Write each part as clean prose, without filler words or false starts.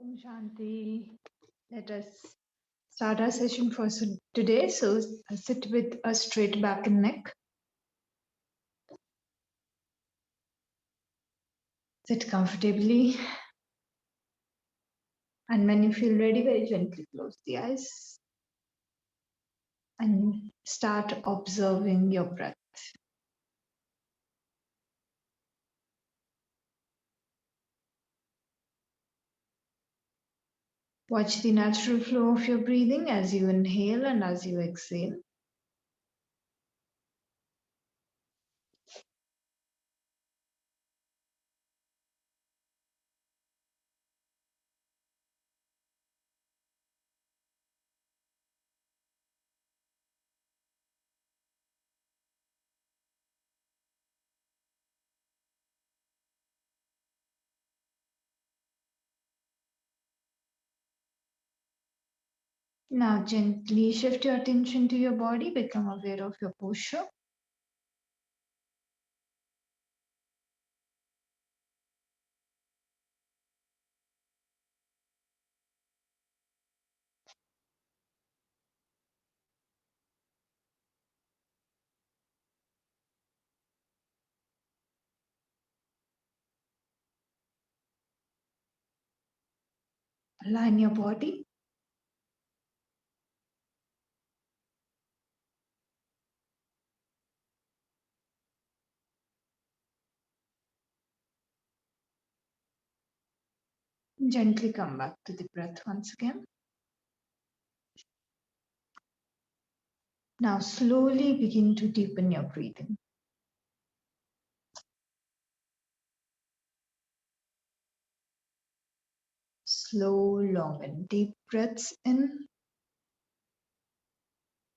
Om Shanti. Let us start our session for today. So sit with a straight back and neck. Sit comfortably. And when you feel ready, very gently close the eyes and start observing your breath. Watch the natural flow of your breathing as you inhale and as you exhale. Now gently shift your attention to your body. Become aware of your posture. Align your body. Gently come back to the breath once again. Now slowly begin to deepen your breathing. Slow, long and deep breaths in.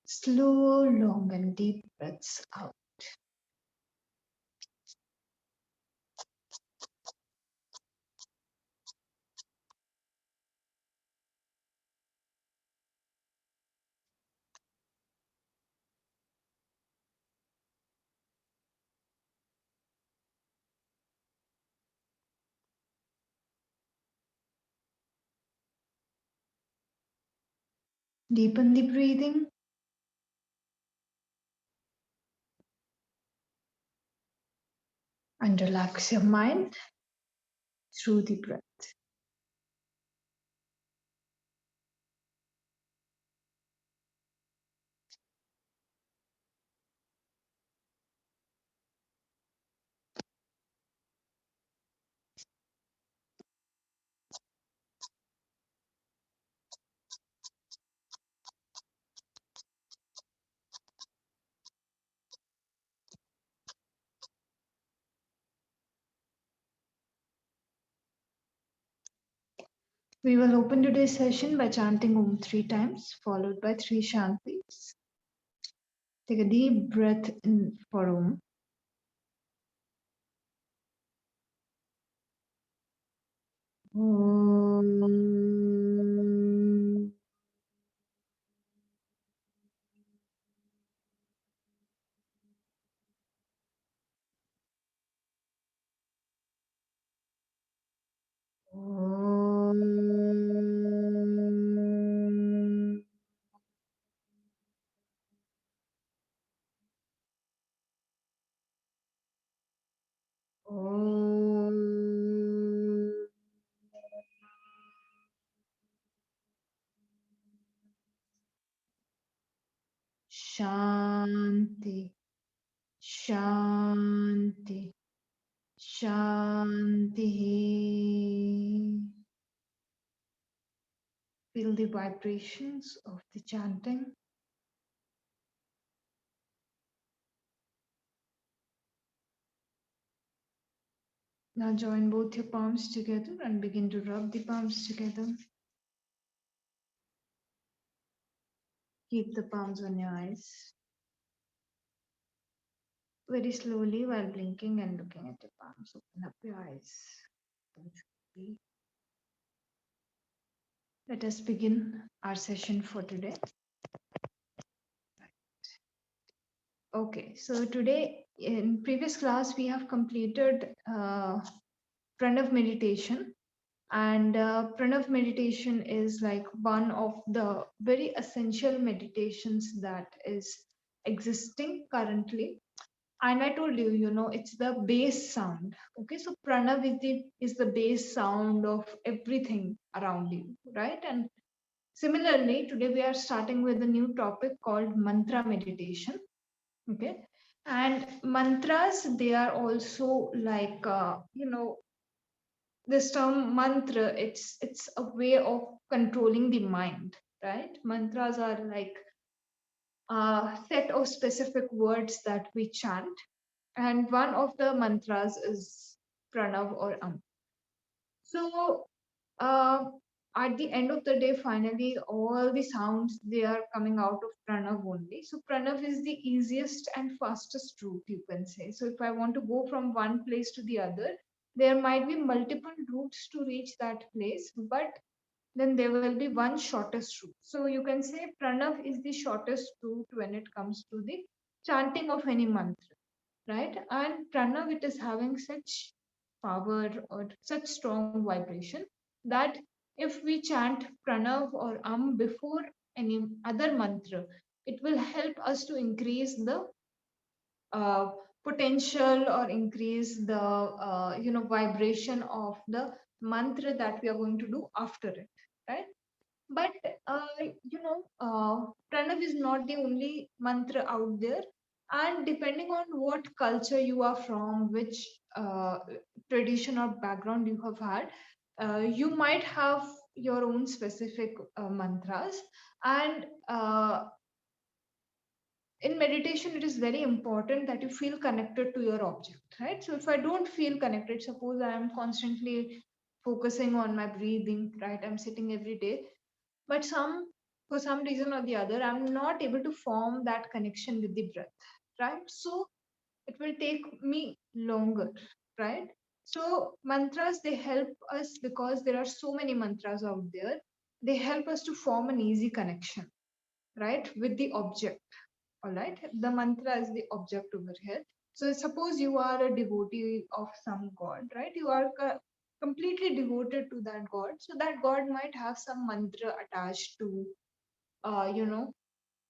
Slow, long and deep breaths out. Deepen the breathing. And relax your mind through the breath. We will open today's session by chanting Om 3 times, followed by 3 Shantis. Take a deep breath in for Om. Om. Om. Om. Shanti, Shanti, Shanti. Feel the vibrations of the chanting. Now join both your palms together and begin to rub the palms together. Keep the palms on your eyes. Very slowly while blinking and looking at your palms. Open up your eyes. Let us begin our session for today. Okay, so today in previous class we have completed Pranav meditation And pranav meditation is like one of the very essential meditations that is existing currently. And I told you, it's the bass sound. Okay, so pranav is the bass sound of everything around you, right? And similarly, today we are starting with a new topic called mantra meditation. Okay, and mantras, they are also like, this term mantra, it's a way of controlling the mind, right? Mantras are like a set of specific words that we chant, and one of the mantras is pranav or so uh, at the end of the day, finally, all the sounds, they are coming out of pranav only. So pranav is the easiest and fastest route, you can say. So if I want to go from one place to the other, there might be multiple routes to reach that place, but then there will be one shortest route. So you can say pranav is the shortest route when it comes to the chanting of any mantra, right? And pranav, it is having such power or such strong vibration that if we chant pranav or before any other mantra, it will help us to increase the uh, potential or increase the vibration of the mantra that we are going to do after it, right? But pranav is not the only mantra out there, and depending on what culture you are from, which tradition or background you have had, you might have your own specific mantras. And in meditation, it is very important that you feel connected to your object, right? So if I don't feel connected, suppose I am constantly focusing on my breathing, right? I'm sitting every day, but for some reason or the other, I'm not able to form that connection with the breath, right? So it will take me longer, right? So mantras, they help us because there are so many mantras out there. They help us to form an easy connection, right, with the object. All right, the mantra is the object over here. So suppose you are a devotee of some god, right? You are completely devoted to that god, so that god might have some mantra attached to uh, you know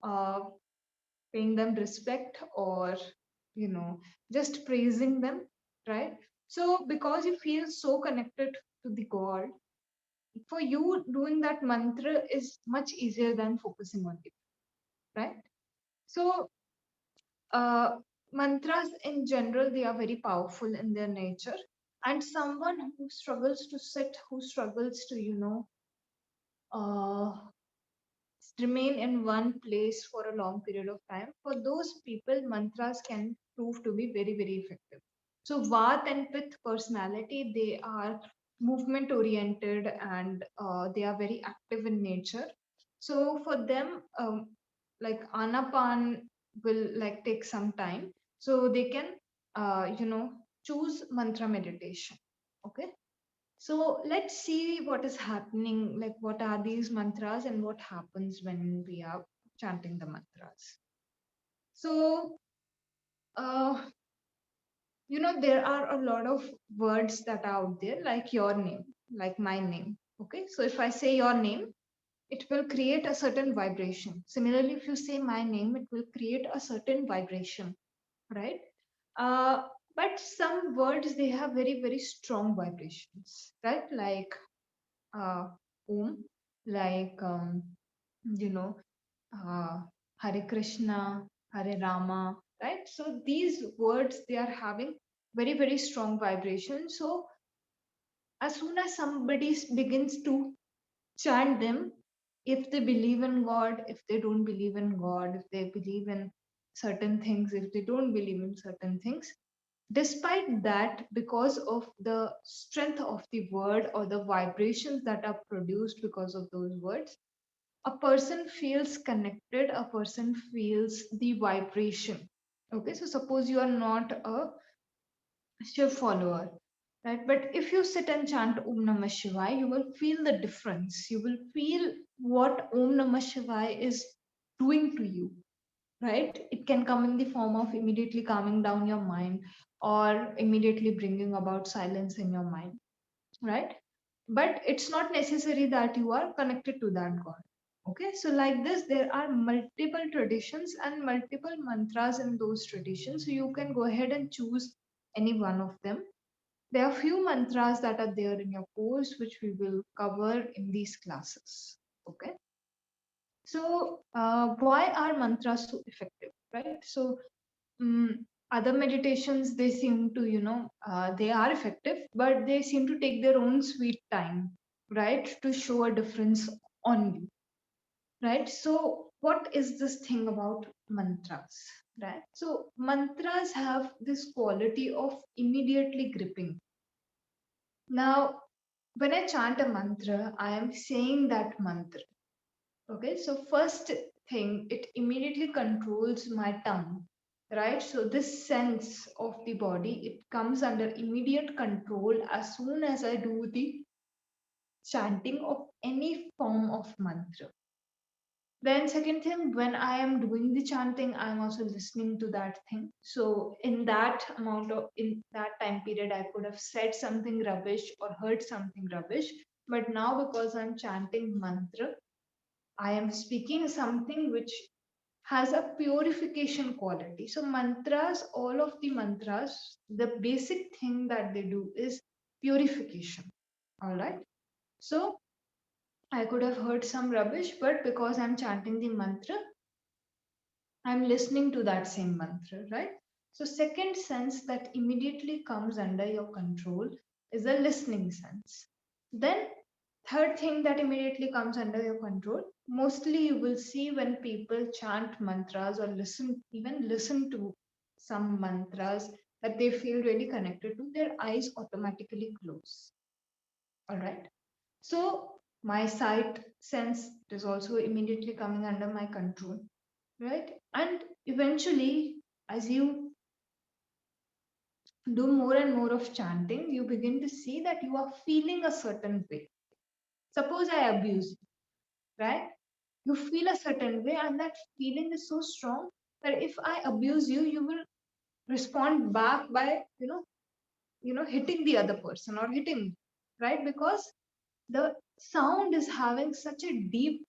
uh, paying them respect, or you know just praising them, right? So because you feel so connected to the god, for you doing that mantra is much easier than focusing on it, right? So mantras in general, they are very powerful in their nature, and someone who struggles to sit, who struggles to uh, remain in one place for a long period of time, for those people mantras can prove to be very very effective. So vat and pith personality, they are movement oriented, and they are very active in nature. So for them, like anapan will like take some time, so they can choose mantra meditation. Okay, so let's see what is happening, like what are these mantras and what happens when we are chanting the mantras. So, uh, there are a lot of words that are out there, like your name, like my name. Okay, so if I say your name, it will create a certain vibration. Similarly, if you say my name, it will create a certain vibration, right? Uh, but some words, they have very, very strong vibrations, right? Like uh, Om, like you know, uh, Hare Krishna, Hare Rama, right? So these words, they are having very very strong vibration. So as soon as somebody begins to chant them, if they believe in God, if they don't believe in God, if they believe in certain things, if they don't believe in certain things, despite that, because of the strength of the word or the vibrations that are produced because of those words, a person feels connected, a person feels the vibration. Okay, so suppose you are not a Shiv follower, right? But if you sit and chant Om Namah Shivaya, you will feel the difference. You will feel what Om Namah Shivaya is doing to you, right? It can come in the form of immediately calming down your mind, or immediately bringing about silence in your mind, right? but it's not necessary that you are connected to that god. Okay, so like this, there are multiple traditions and multiple mantras in those traditions, so you can go ahead and choose any one of them. There are few mantras that are there in your course which we will cover in these classes. Okay, so why are mantras so effective, right? So other meditations, they seem to, they are effective, but they seem to take their own sweet time, right, to show a difference on you, right? So what is this thing about mantras, right? So mantras have this quality of immediately gripping. Now, when I chant a mantra, I am saying that mantra. Okay, so first thing, it immediately controls my tongue, right? So this sense of the body, it comes under immediate control as soon as I do the chanting of any form of mantra. Then second thing, when I am doing the chanting, I am also listening to that thing. So in that time period, I could have said something rubbish or heard something rubbish. But now because I'm chanting mantra, I am speaking something which has a purification quality. So mantras, all of the mantras, the basic thing that they do is purification. All right. So I could have heard some rubbish, but because I'm chanting the mantra, I'm listening to that same mantra, right? So second sense that immediately comes under your control is the listening sense. Then third thing that immediately comes under your control, mostly you will see when people chant mantras or listen to some mantras that they feel really connected to, their eyes automatically close. All right. So my sight sense is also immediately coming under my control, right? And eventually, as you do more and more of chanting, you begin to see that you are feeling a certain way. Suppose I abuse you, right? You feel a certain way, and that feeling is so strong that if I abuse you, you will respond back by, hitting the other person or hitting me, right? Because the sound is having such a deep,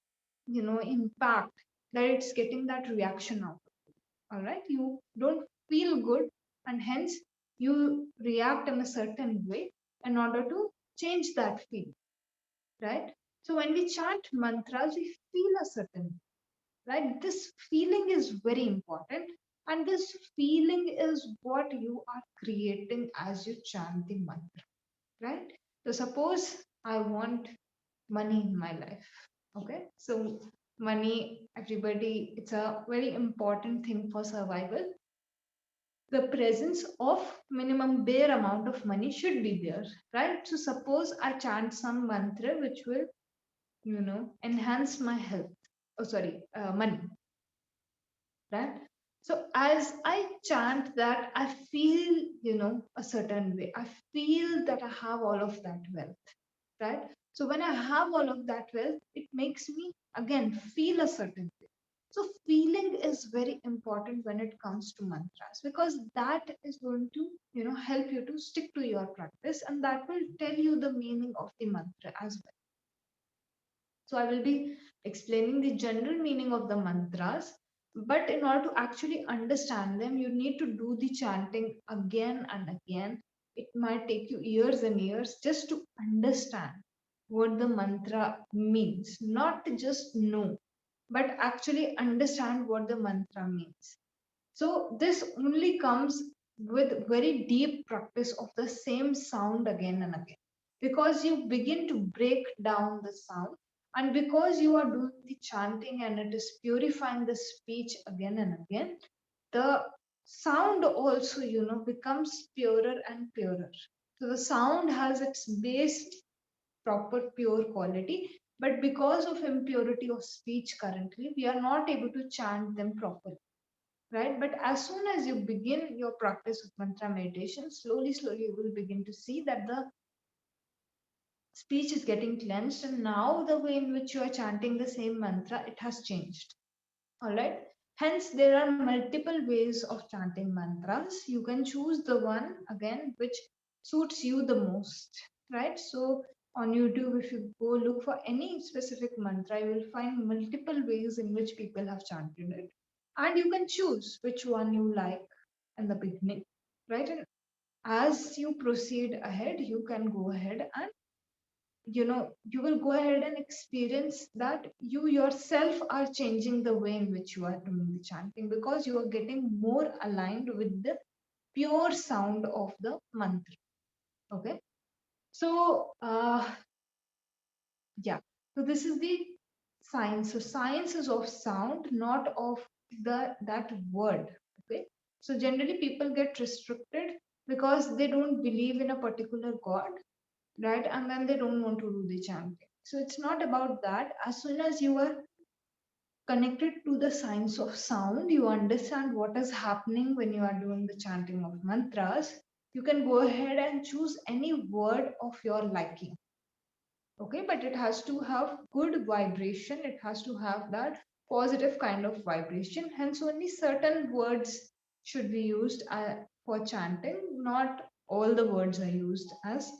impact that it's getting that reaction out. All right, you don't feel good, and hence you react in a certain way in order to change that feeling, right? So when we chant mantras, we feel a certain way, right? This feeling is very important, and this feeling is what you are creating as you chant the mantra, right? So suppose I want money in my life. Okay, so money, everybody, it's a very important thing for survival. The presence of minimum bare amount of money should be there, right? So suppose I chant some mantra which will, enhance my health. Oh, sorry, money, right? So as I chant that, I feel, a certain way. I feel that I have all of that wealth, right? So when I have all of that wealth, it makes me again feel a certain way. So feeling is very important when it comes to mantras, because that is going to, help you to stick to your practice, and that will tell you the meaning of the mantra as well. So I will be explaining the general meaning of the mantras, but in order to actually understand them, you need to do the chanting again and again. It might take you years and years just to understand what the mantra means, not just know, but actually understand what the mantra means. So this only comes with very deep practice of the same sound again and again, because you begin to break down the sound, and because you are doing the chanting and it is purifying the speech again and again, the sound also, becomes purer and purer. So the sound has its base proper pure quality, but because of impurity of speech currently, we are not able to chant them properly, right? But as soon as you begin your practice of mantra meditation, slowly, slowly, you will begin to see that the speech is getting cleansed, and now the way in which you are chanting the same mantra, it has changed. All right. Hence, there are multiple ways of chanting mantras. You can choose the one again which suits you the most, right? So On YouTube, if you go look for any specific mantra, you will find multiple ways in which people have chanted it. And you can choose which one you like in the beginning, right? And as you proceed ahead, you can go ahead and you will go ahead and experience that you yourself are changing the way in which you are doing the chanting, because you are getting more aligned with the pure sound of the mantra. Okay. So, yeah. So this is the science. So science is of sound, not of that word. Okay. So generally people get restricted because they don't believe in a particular god, right? And then they don't want to do the chanting. So it's not about that. As soon as you are connected to the science of sound, you understand what is happening when you are doing the chanting of mantras. You can go ahead and choose any word of your liking. Okay, but it has to have good vibration, it has to have that positive kind of vibration, hence only certain words should be used for chanting, not all the words are used as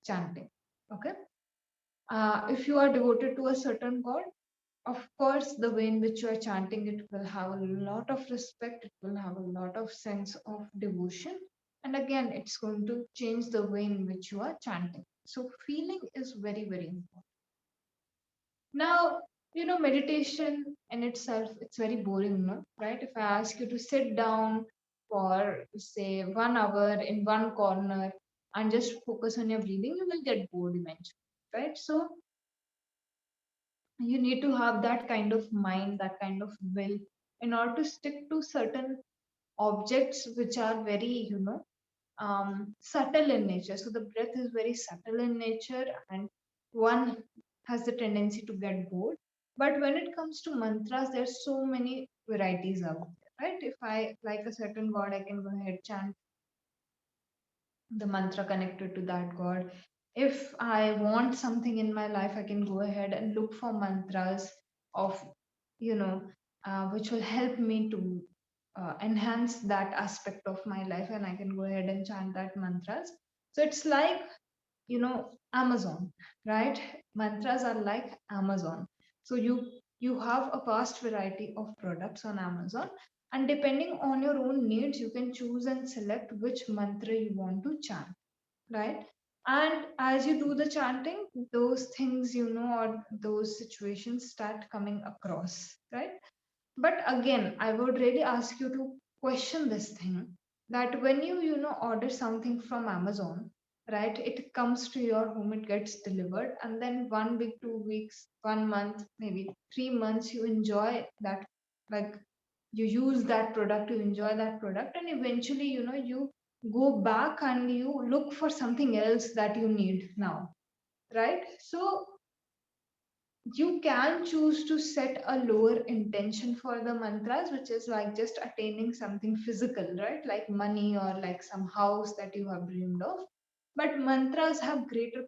chanting. Okay. If you are devoted to a certain god, of course the way in which you are chanting it will have a lot of respect, it will have a lot of sense of devotion, and again it's going to change the way in which you are chanting. So feeling is very, very important. Now, meditation in itself, it's very boring, no? Right? If I ask you to sit down for, say, 1 hour in one corner and just focus on your breathing, you will get bored eventually, right? So, you need to have that kind of mind, that kind of will in order to stick to certain objects which are very, subtle in nature. So, the breath is very subtle in nature, and one has the tendency to get bored. But when it comes to mantras, there's so many varieties out there, right? If I like a certain god, I can go ahead chant the mantra connected to that god. If I want something in my life, I can go ahead and look for mantras of, you know, which will help me to enhance that aspect of my life, and I can go ahead and chant that mantras. So it's like, Amazon, right? Mantras are like Amazon. So you have a vast variety of products on Amazon, and depending on your own needs, you can choose and select which mantra you want to chant, right? And as you do the chanting, those things, or those situations start coming across, right? But again, I would really ask you to question this thing, that when you order something from Amazon, right? It comes to your home, it gets delivered, and then 1 week, 2 weeks, 1 month, maybe 3 months, you enjoy that, like you use that product, you enjoy that product, and eventually, you go back and you look for something else that you need now, right? So you can choose to set a lower intention for the mantras, which is like just attaining something physical, right? Like money or like some house that you have dreamed of. But mantras have greater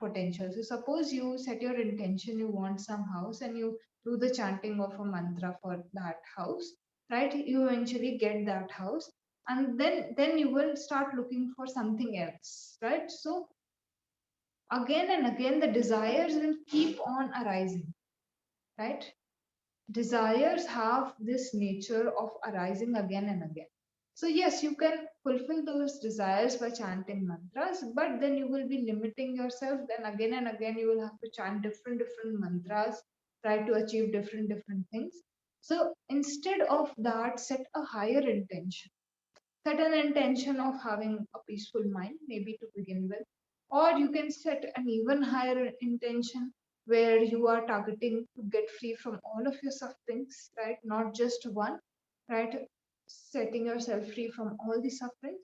potential. So, suppose you set your intention, you want some house, and you do the chanting of a mantra for that house, right? You eventually get that house, and then you will start looking for something else, right? So, again and again, the desires will keep on arising, right? Desires have this nature of arising again and again. So, yes, you can fulfill those desires by chanting mantras, but then you will be limiting yourself. Then, again and again, you will have to chant different mantras, try to achieve different things. So, instead of that, set a higher intention. Set an intention of having a peaceful mind, maybe to begin with, or you can set an even higher intention where you are targeting to get free from all of your sufferings, right? Not just one, right? Setting yourself free from all the suffering.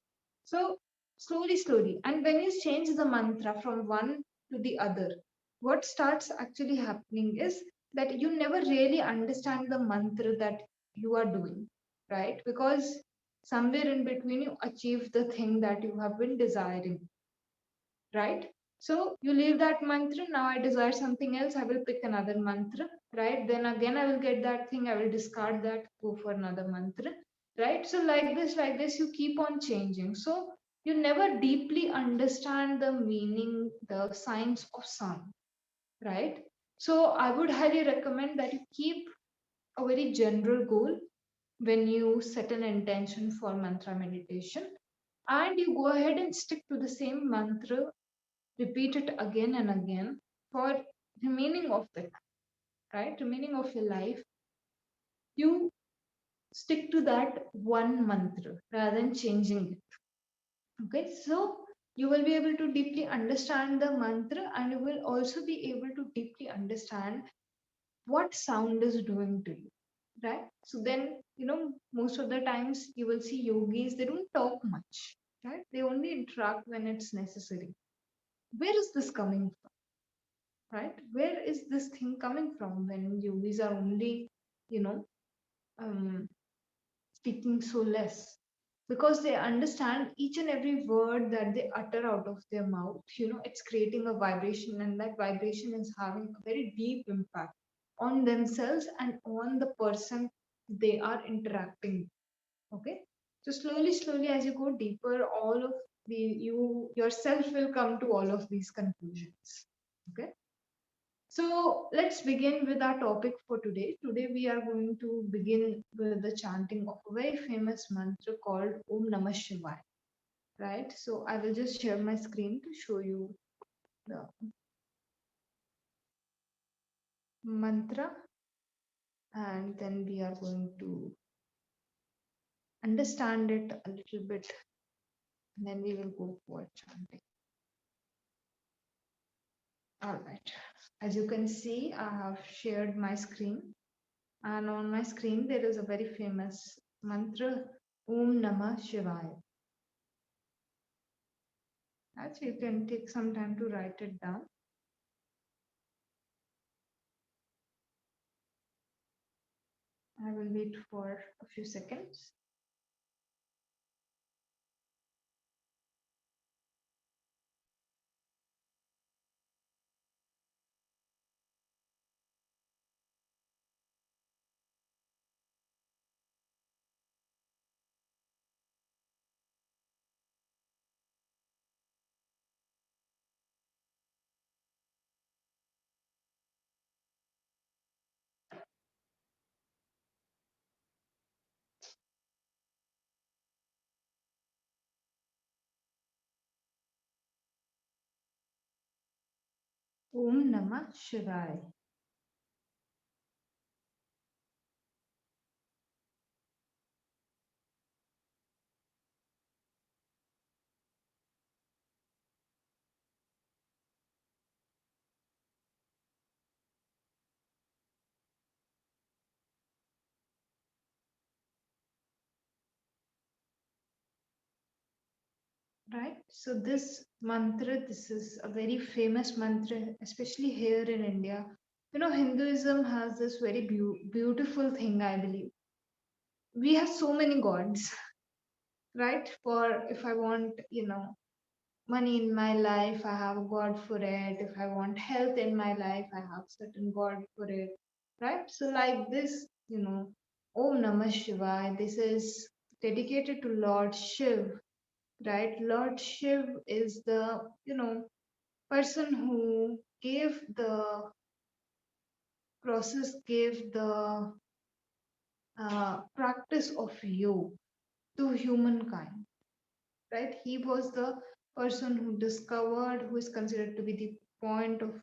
So, slowly, and when you change the mantra from one to the other, what starts actually happening is that you never really understand the mantra that you are doing, right? Because somewhere in between you achieve the thing that you have been desiring, right? So you leave that mantra, now I desire something else, I will pick another mantra, right? Then again I will get that thing, I will discard that, go for another mantra, right? So like this you keep on changing. So you never deeply understand the meaning, the science of sound, right? So I would highly recommend that you keep a very general goal when you set an intention for mantra meditation, and you go ahead and stick to the same mantra, repeat it again and again for remaining of the time, right? Remaining of your life, you stick to that one mantra rather than changing it. Okay, so you will be able to deeply understand the mantra, and you will also be able to deeply understand what sound is doing to you, right? So then, most of the times you will see yogis, they don't talk much, right? They only interact when it's necessary. Where is this coming from, right? Where is this thing coming from when yogis are only, you know, um, speaking so less? Because they understand each and every word that they utter out of their mouth, it's creating a vibration, and that vibration is having a very deep impact on themselves and on the person they are interacting with. Okay, so slowly as you go deeper, all of the you yourself will come to all of these conclusions. Okay, so let's begin with our topic for today. Today we are going to begin with the chanting of a very famous mantra called Om Namah Shivaya. Right? So I will just share my screen to show you the mantra, and then we are going to understand it a little bit, and then we will go for chanting. All right. As you can see, I have shared my screen, and on my screen there is a very famous mantra Om Namah Shivaya. Right? So you can take some time to write it down. I will wait for a few seconds. Om Namah Shivaya. Right? So this mantra, this is a very famous mantra, especially here in India. Hinduism has this very beautiful thing, I believe. We have so many gods, right? For if I want, money in my life, I have a god for it. If I want health in my life, I have certain god for it, right? So like this, Om Namah Shivaya, this is dedicated to Lord Shiv, right? Lord Shiv is the, person who gave the process, gave the practice of yoga to humankind, right? He was the person who discovered, who is considered to be the point of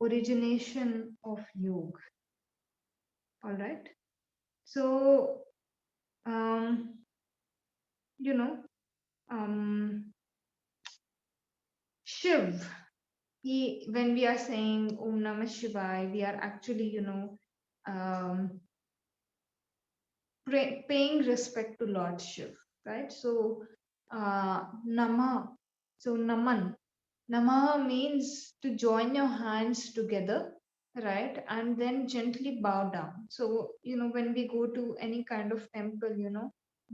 origination of yoga. All right. So, um, you know, um, Shiv, when we are saying Om Namah Shivaya, we are actually, um, paying respect to Lord Shiv, right? So, Nama, so Naman, Nama means to join your hands together, right? And then gently bow down. So, when we go to any kind of temple,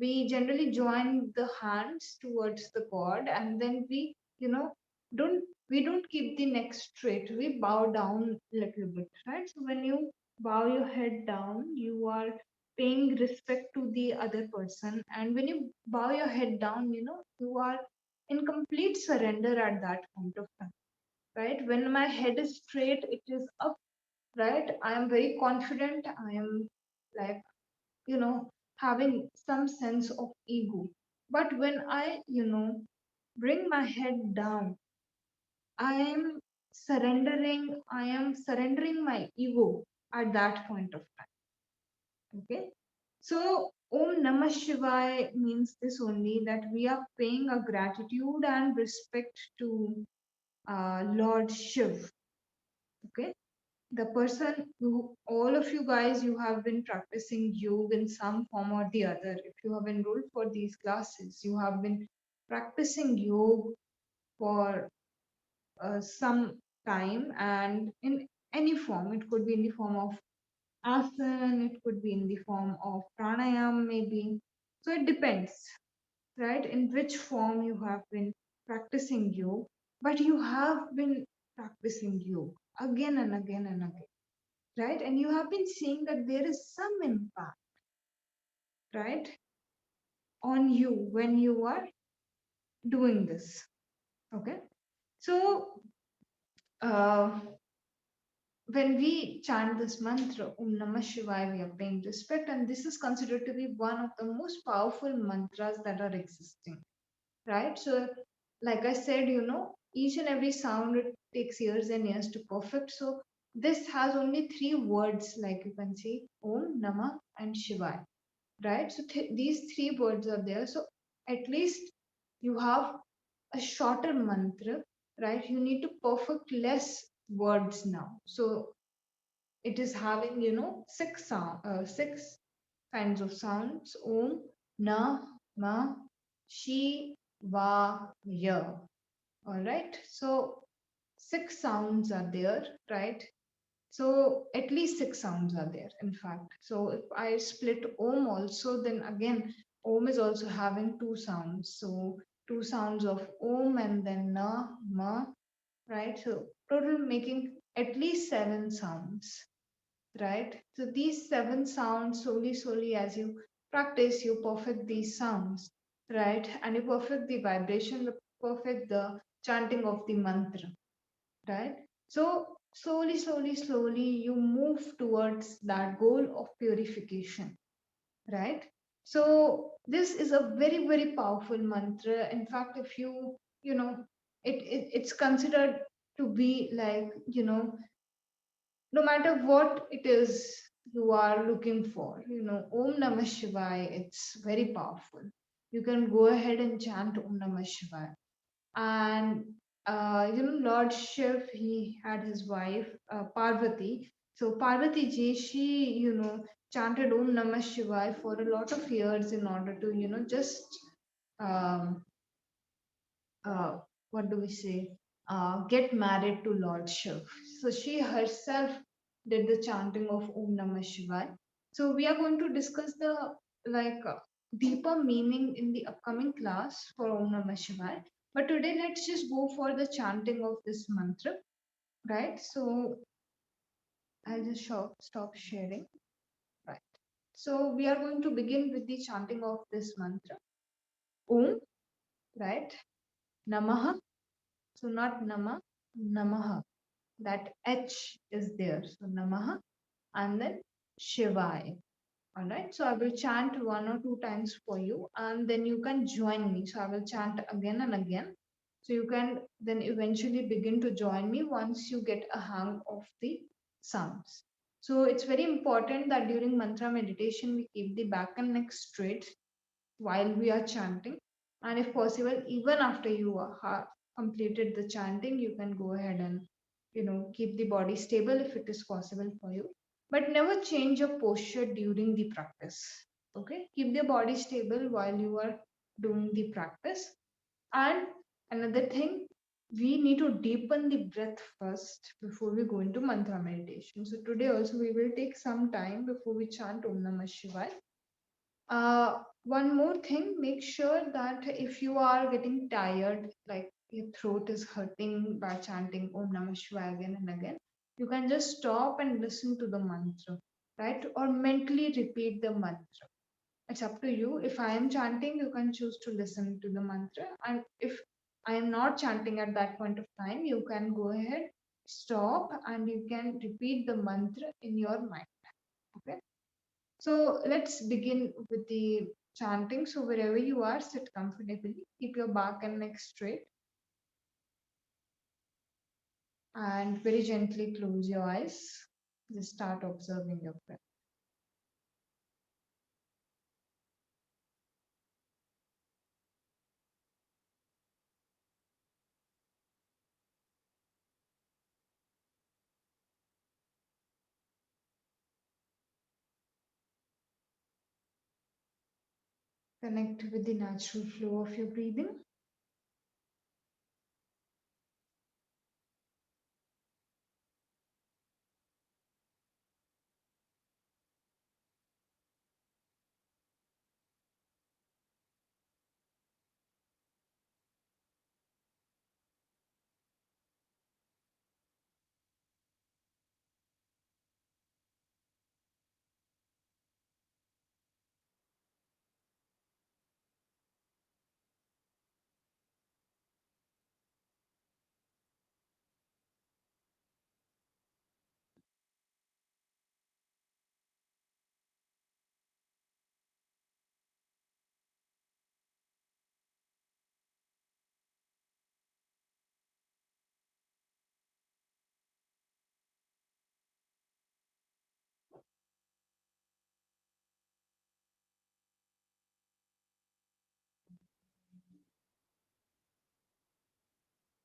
we generally join the hands towards the God, and then we, don't we don't keep the neck straight. We bow down a little bit, right? So when you bow your head down, you are paying respect to the other person. And when you bow your head down, you are in complete surrender at that point of time, right? When my head is straight, it is up, right? I am very confident. I am like, having some sense of ego. But when I, bring my head down, I am surrendering my ego at that point of time. Okay. So Om Namah Shivaya means this only, that we are paying a gratitude and respect to Lord Shiv. Okay. The person who, all of you guys, you have been practicing yoga in some form or the other. If you have enrolled for these classes, you have been practicing yoga for some time, and in any form. It could be in the form of asana, it could be in the form of pranayam, maybe. So it depends, right, in which form you have been practicing yoga, but you have been practicing yoga again and again and again, right? And you have been seeing that there is some impact, right, on you when you are doing this. Okay. So uh, when we chant this mantra, Om Namah Shivaya, we are paying respect, and this is considered to be one of the most powerful mantras that are existing, right? So, like I said, each and every sound, it takes years and years to perfect. So, this has only three words, like you can see, Om, Namah, and Shivaya, right? So, these three words are there. So, at least you have a shorter mantra, right? You need to perfect less words now. So, it is having, six kinds of sounds: Om, Na, Ma, Shi, Va, Ya. All right. So six sounds are there, right? So at least six sounds are there, in fact. So if I split Om also, then again, Om is also having two sounds. So two sounds of Om and then Na, Ma, right? So total making at least seven sounds, right? So these seven sounds, slowly, as you practice, you perfect these sounds, right? And you perfect the vibration, you perfect the chanting of the mantra, right? So slowly, you move towards that goal of purification, right? So this is a very powerful mantra. In fact, if you know, it's considered to be like, no matter what it is you are looking for, Om Namah Shivaya, it's very powerful. You can go ahead and chant Om Namah Shivaya. And, Lord Shiv, he had his wife, Parvati. So Parvati ji, she, chanted Om Namah Shivaya for a lot of years in order to, just um, what do we say, get married to Lord Shiv. So she herself did the chanting of Om Namah Shivaya. So we are going to discuss the like deeper meaning in the upcoming class for Om Namah Shivaya. But today let's just go for the chanting of this mantra, right? So I'll just stop sharing, right? So we are going to begin with the chanting of this mantra. Om, right? Namaha. So not Nama, Namaha. That H is there. So Namaha and then Shivaya. Alright. So I will chant one or two times for you and then you can join me. So I will chant again and again. So you can then eventually begin to join me once you get a hang of the sounds. So it's very important that during mantra meditation we keep the back and neck straight while we are chanting. And if possible, even after you have completed the chanting, you can go ahead and keep the body stable if it is possible for you. But never change your posture during the practice. Okay, keep the body stable while you are doing the practice. And another thing, we need to deepen the breath first before we go into mantra meditation. So today also we will take some time before we chant Om Namah Shivaya. One more thing, make sure that if you are getting tired, like your throat is hurting by chanting Om Namah Shivaya again and again, you can just stop and listen to the mantra. right? Or mentally repeat the mantra. It's up to you. If I am chanting, you can choose to listen to the mantra. And if I am not chanting at that point of time, you can go ahead, stop, and you can repeat the mantra in your mind. Okay. So let's begin with the chanting. So wherever you are, sit comfortably. Keep your back and neck straight. And very gently close your eyes. Just start observing your breath. Connect with the natural flow of your breathing.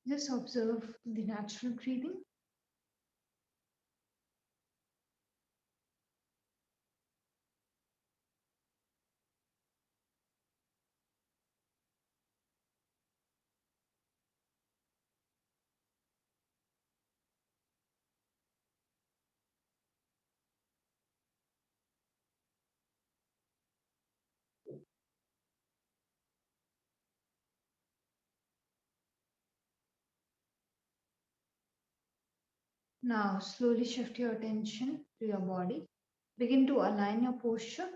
Just observe the natural breathing. Now, slowly shift your attention to your body. Begin to align your posture.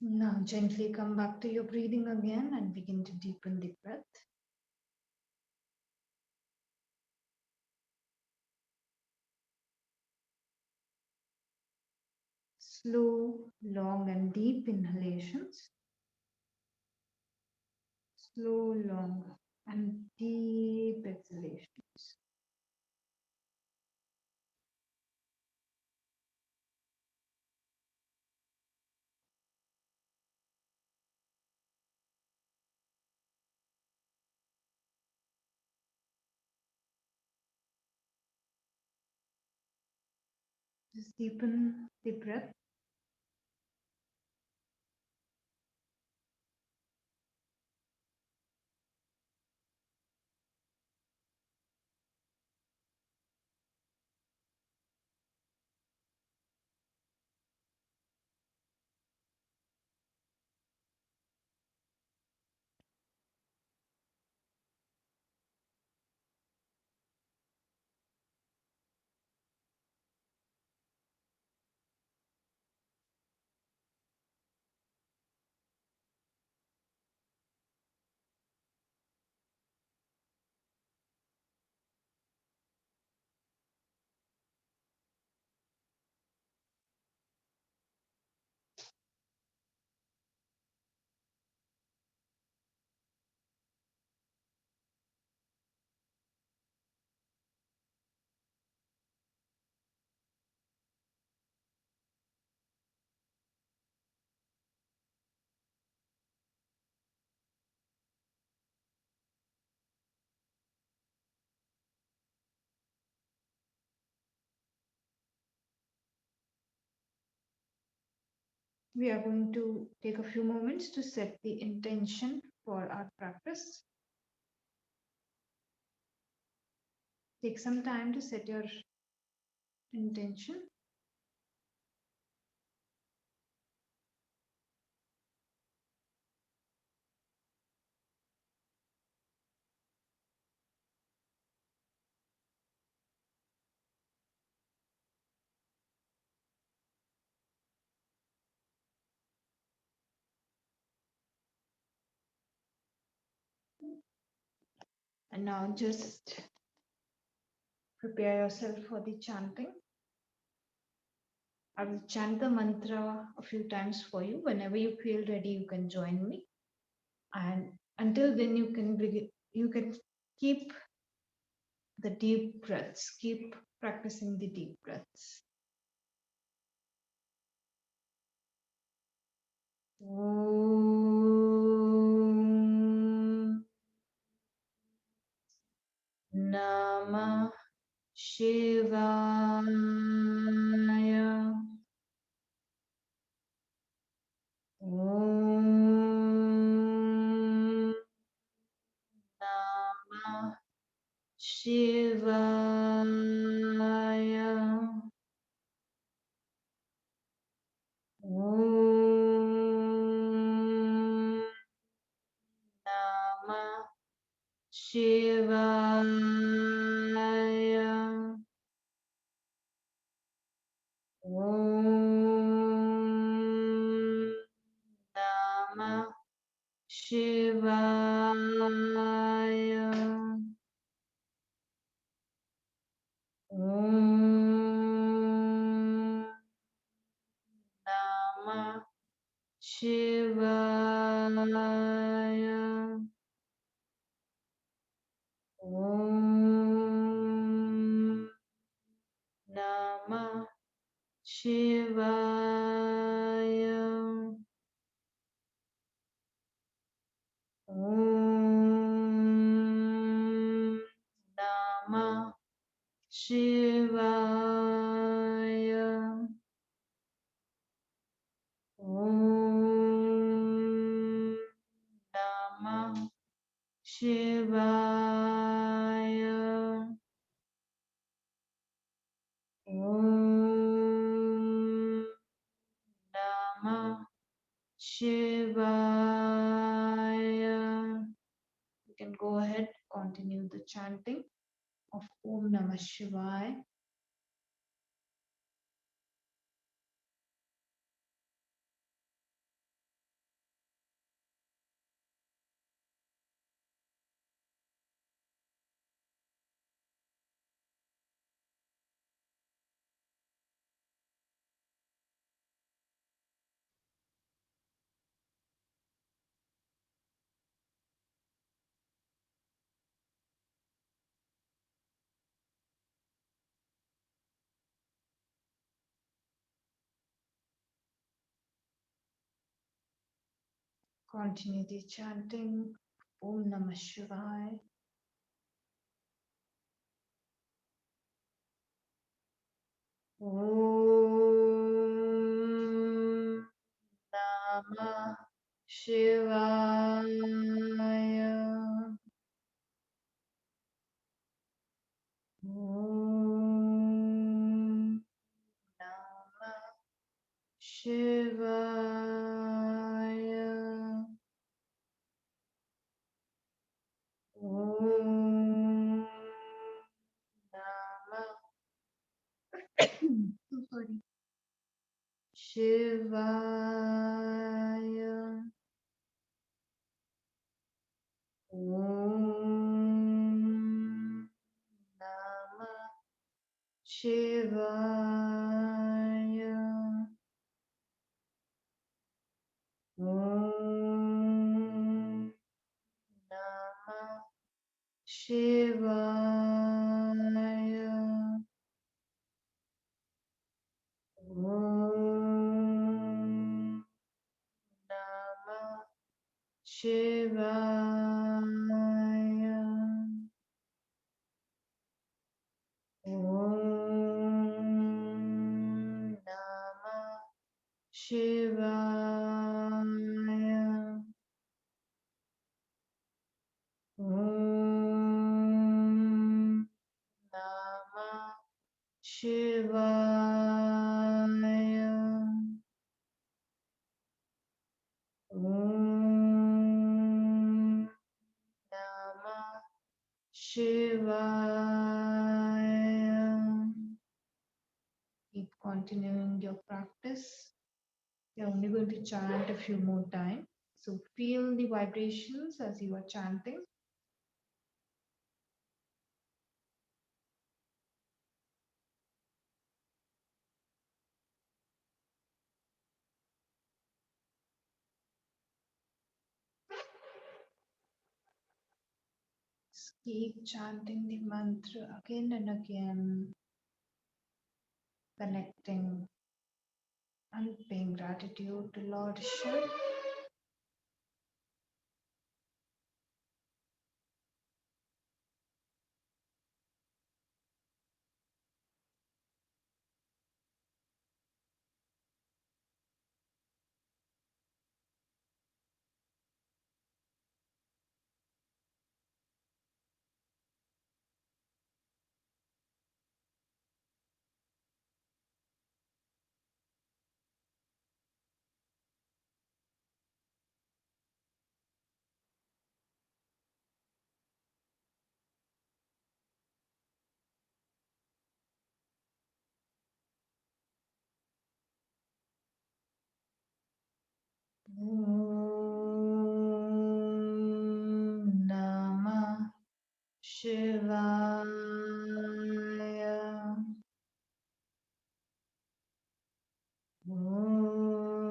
Now, gently come back to your breathing again and begin to deepen the breath. Slow, long, and deep inhalations. Slow, long, and deep exhalations. Just deepen the breath. We are going to take a few moments to set the intention for our practice. Take some time to set your intention. And now just prepare yourself for the chanting. I will chant the mantra a few times for you. Whenever you feel ready, you can join me. And until then, you can keep the deep breaths. Keep practicing the deep breaths. Om Namah Shivaya. Om Namah Shivaya. Om Namah Shivaya. Om Namah Shivaya. Om Namah Shivaya. Om Namah Shivaya. Om Namah Shivaya. Om Namah Shivaya. Om Namah Shivaya. You can go ahead, continue the chanting of Om Namah Shivaya. Continue the chanting Om Namah Shivaya. Om Namah Shivaya. Om Namah Shivaya. Om Namah sorry. Shivaya. Om Namah Shivaya. Om Namah Shivaya. Om Namah Shivaya. Om Namah Shivaya. 𝐻𝐵𝐴. Keep continuing your practice. You're only going to chant a few more times. So feel the vibrations as you are chanting. Just keep chanting the mantra again and again, connecting and paying gratitude to Lord Shiva. Om Namah Shivaya. Om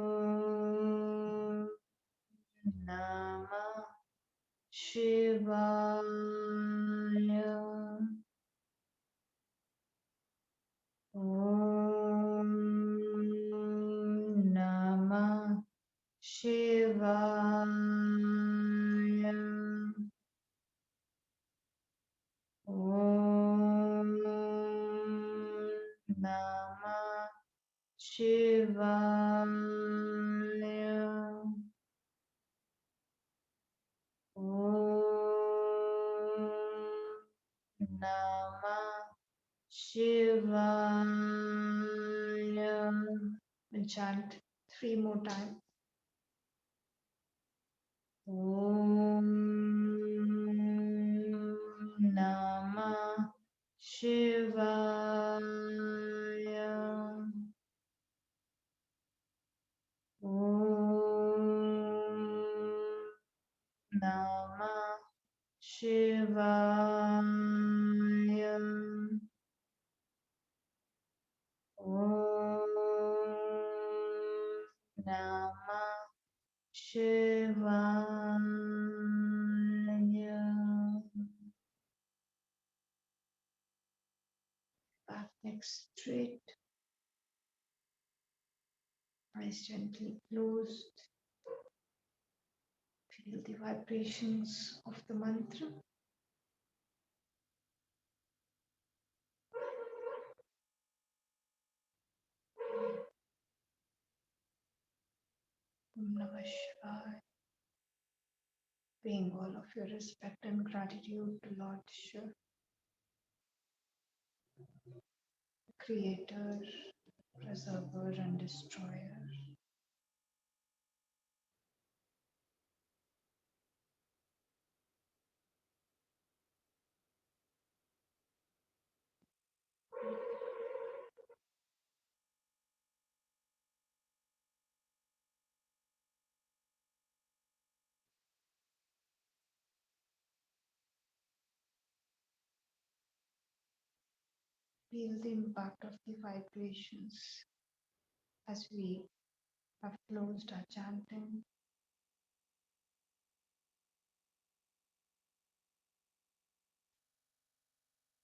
Namah Shivaya. Om Namah Shivaya. Om Namah Shivaya. Om Namah Shivaya. And chant 3 more times. Om Namah Shivaya. Om Namah Shivaya. Om Namah Shivaya. Back neck straight, eyes gently closed. Feel the vibrations of the mantra. Om Namah Shivaya. Paying all of your respect and gratitude to Lord Shiva, Creator, Preserver, and Destroyer. Feel the impact of the vibrations as we have closed our chanting.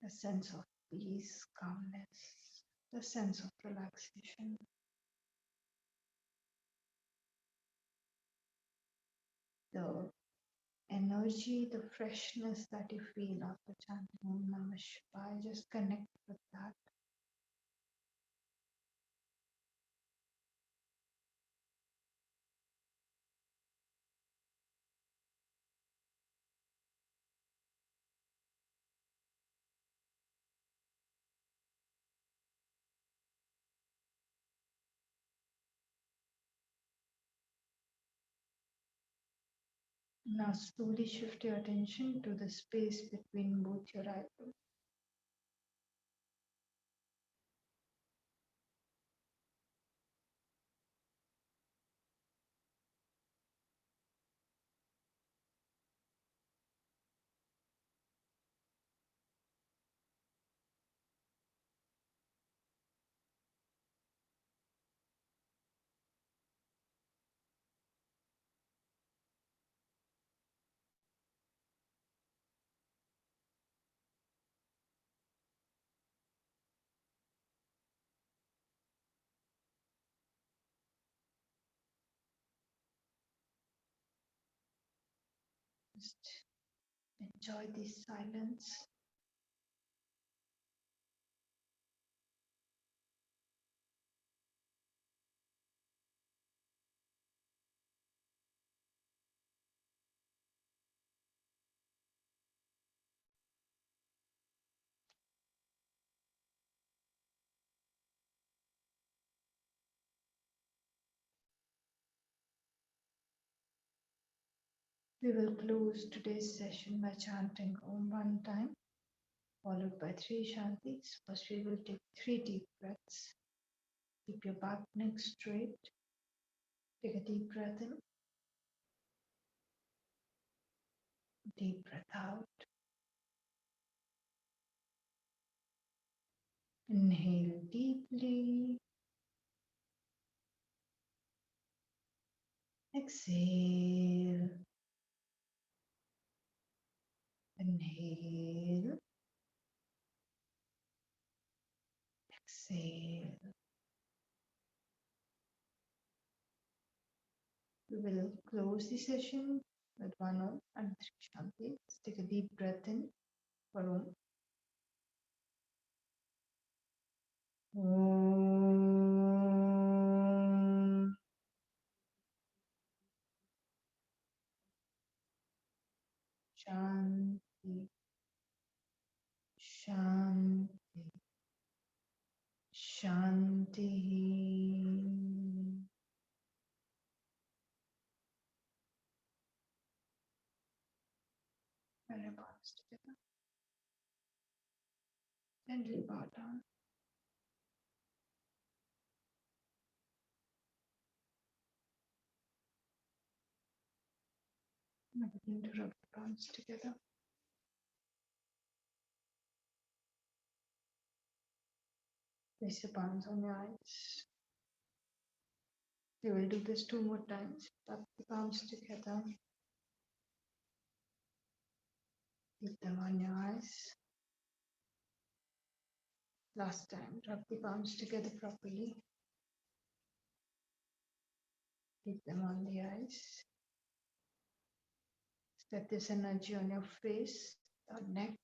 The sense of peace, calmness, the sense of relaxation, the energy, the freshness that you feel after chanting Om Namah Shivaya. Just connect with that. Now slowly shift your attention to the space between both your eyebrows. Just enjoy this silence. We will close today's session by chanting Om one time, followed by three Shantis. First, we will take 3 deep breaths. Keep your back neck straight. Take a deep breath in, deep breath out. Inhale deeply. Exhale. Inhale. Exhale. We will close the session with one Om and three Shanti. Let's take a deep breath in for Om. Om. Shanti. Shanti. Shanti. And your palms together. Gently bow down. Now begin to rub the palms together. Place your palms on your eyes. We will do this 2 more times. Rub the palms together. Keep them on your eyes. Last time, rub the palms together properly. Keep them on the eyes. Spread this energy on your face, your neck.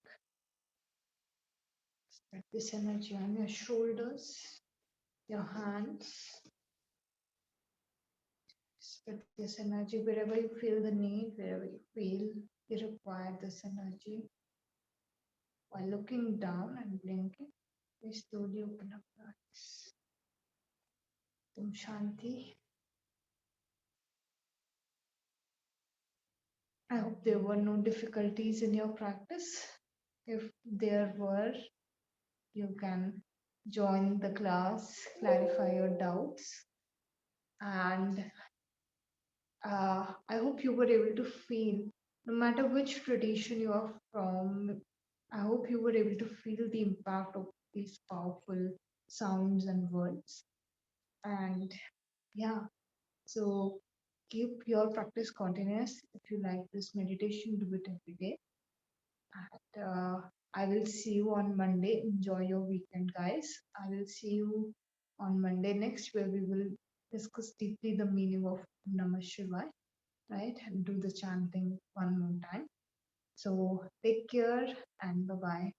Spread this energy on your shoulders, your hands. Spread this energy wherever you feel the need, wherever you feel you require this energy. While looking down and blinking, please slowly open up your eyes. Om Shanti. I hope there were no difficulties in your practice. If there were, you can join the class, clarify your doubts, and I hope you were able to feel, no matter which tradition you are from, I hope you were able to feel the impact of these powerful sounds and words. And yeah, so keep your practice continuous. If you like this meditation, do it every day. And I will see you on Monday. Enjoy your weekend, guys. I will see you on Monday next, where we will discuss deeply the meaning of Namah Shivaya, right? And do the chanting one more time. So take care and bye bye.